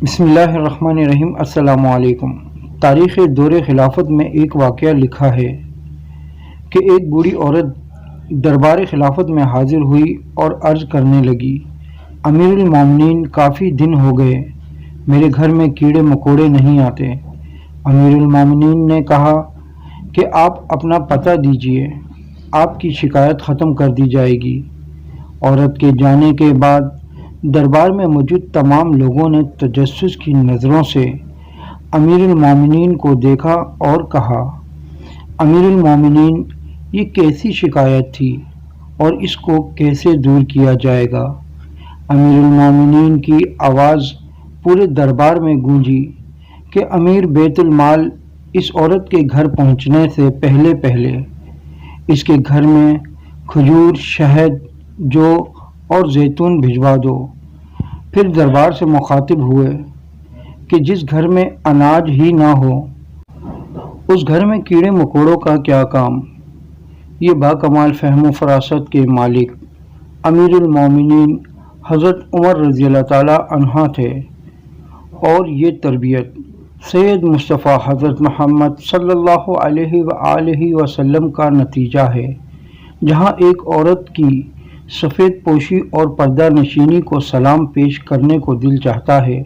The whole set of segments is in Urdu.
بسم اللہ الرحمن الرحیم۔ السلام علیکم۔ تاریخ دور خلافت میں ایک واقعہ لکھا ہے کہ ایک بوڑھی عورت دربار خلافت میں حاضر ہوئی اور عرض کرنے لگی، امیر المومنین، کافی دن ہو گئے میرے گھر میں کیڑے مکوڑے نہیں آتے۔ امیر المومنین نے کہا کہ آپ اپنا پتہ دیجئے، آپ کی شکایت ختم کر دی جائے گی۔ عورت کے جانے کے بعد دربار میں موجود تمام لوگوں نے تجسس کی نظروں سے امیر المومنین کو دیکھا اور کہا، امیر المومنین، یہ کیسی شکایت تھی اور اس کو کیسے دور کیا جائے گا؟ امیر المومنین کی آواز پورے دربار میں گونجی کہ امیر بیت المال اس عورت کے گھر پہنچنے سے پہلے اس کے گھر میں کھجور، شہد، جو اور زیتون بھجوا دو۔ پھر دربار سے مخاطب ہوئے کہ جس گھر میں اناج ہی نہ ہو اس گھر میں کیڑے مکوڑوں کا کیا کام؟ یہ باکمال فہم و فراست کے مالک امیر المومنین حضرت عمر رضی اللہ تعالی عنہ تھے، اور یہ تربیت سید مصطفیٰ حضرت محمد صلی اللہ علیہ وآلہ وسلم کا نتیجہ ہے۔ جہاں ایک عورت کی سفید پوشی اور پردہ نشینی کو سلام پیش کرنے کو دل چاہتا ہے،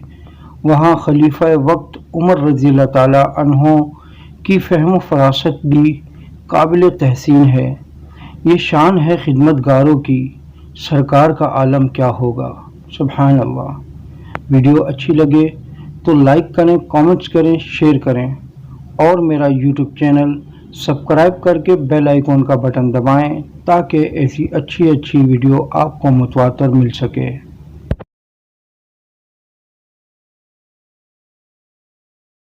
وہاں خلیفہ وقت عمر رضی اللہ تعالی عنہ کی فہم و فراست بھی قابل تحسین ہے۔ یہ شان ہے خدمت گاروں کی، سرکار کا عالم کیا ہوگا۔ سبحان اللہ۔ ویڈیو اچھی لگے تو لائک کریں، کامنٹس کریں، شیئر کریں، اور میرا یوٹیوب چینل سبسکرائب کر کے بیل آئیکن کا بٹن دبائیں تاکہ ایسی اچھی ویڈیو آپ کو متواتر مل سکے۔